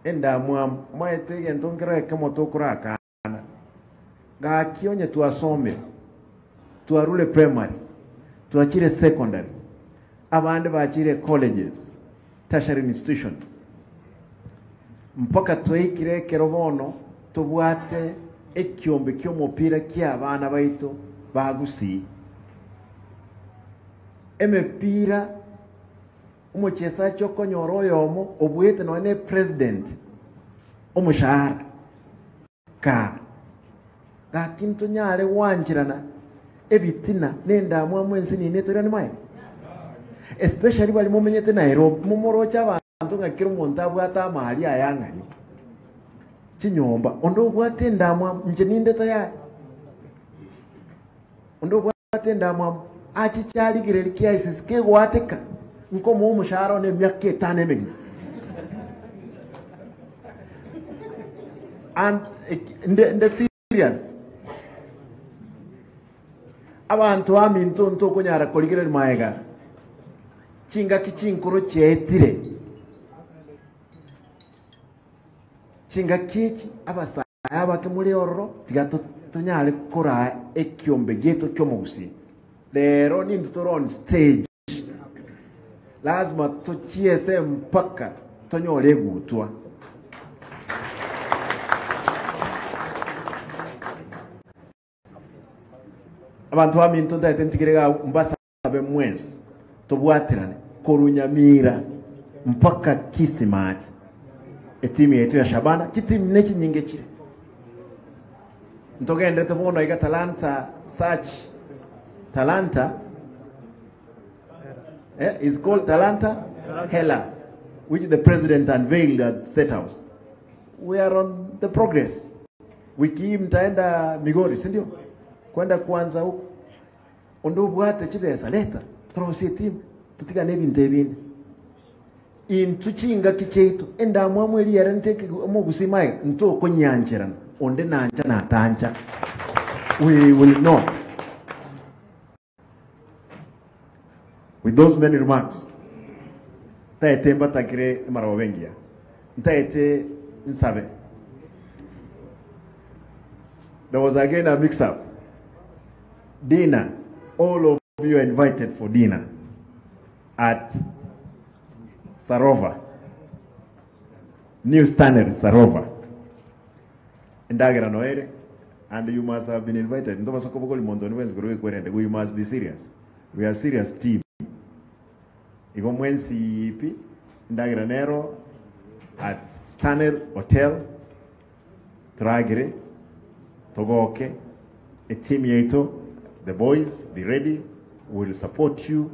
nendamwamu maete entongera kama tokura kana ga kionye tuasome tuarule primary tuachire secondary abandi baachire colleges tertiary institutions mpaka twikire kerobono tubwate ekyombe ky'omupira ky'abana baito bagusi emepira umuchesa chokonyoro yomo obwete none president umushahara ka kintu nyare wanjirana ebitina nendamwamu ensi nine torani mai especially bali mumenyete Nairobi mumoro cy'abantu ngakira umuntu abwata mahali ayangani chinyomba ondo bwate ndamwamu nje ninde tayari ondo bwate ndamwamu achi cyali gireri kiasis ke gwateka nko mu mushahara ne myaka 5 emenye and the serious abantu aminto nto konyara koligere maega chinga kichinkoro chetire chinga kichi abasa abake muri ororo tigato tunyale kora ekyombe geto kyomugusi lero nindutora on stage lazima tuchiese mpaka tonyole gutwa abantu baminto ndaitentikirega mbasa be mwensi tobwaterane korunyamira mpaka Kisimati etimu yetu ya Shabana kitimu nechi nyinge chire ntogende tubona iga Talanta search Talanta is called Talanta Hela, which the president unveiled at State House. We are on the progress. Wiki hii mtaenda Migori, si ndio? Kwenda kuanza huko. Ondo bwate chibesa leta. Trosi timu tutiga nebi ntebindi. Intuchinga kicheito enda mwamwe eri yarenteke mo gusimai nto konyanjirana onde nanja na tanja. We will not. With those many remarks, taete mbatakire marawengia. Taete nsabe. There was again a mix-up. Dinner. All of you are invited for dinner at Sarova. New Standard Sarova. Indagera noere. And you must have been invited. We must be serious. We are a serious team. Iko mwensi ipi ndagranero at Stanner Hotel Tragere Togoke a team yeto the boys be ready, we'll support you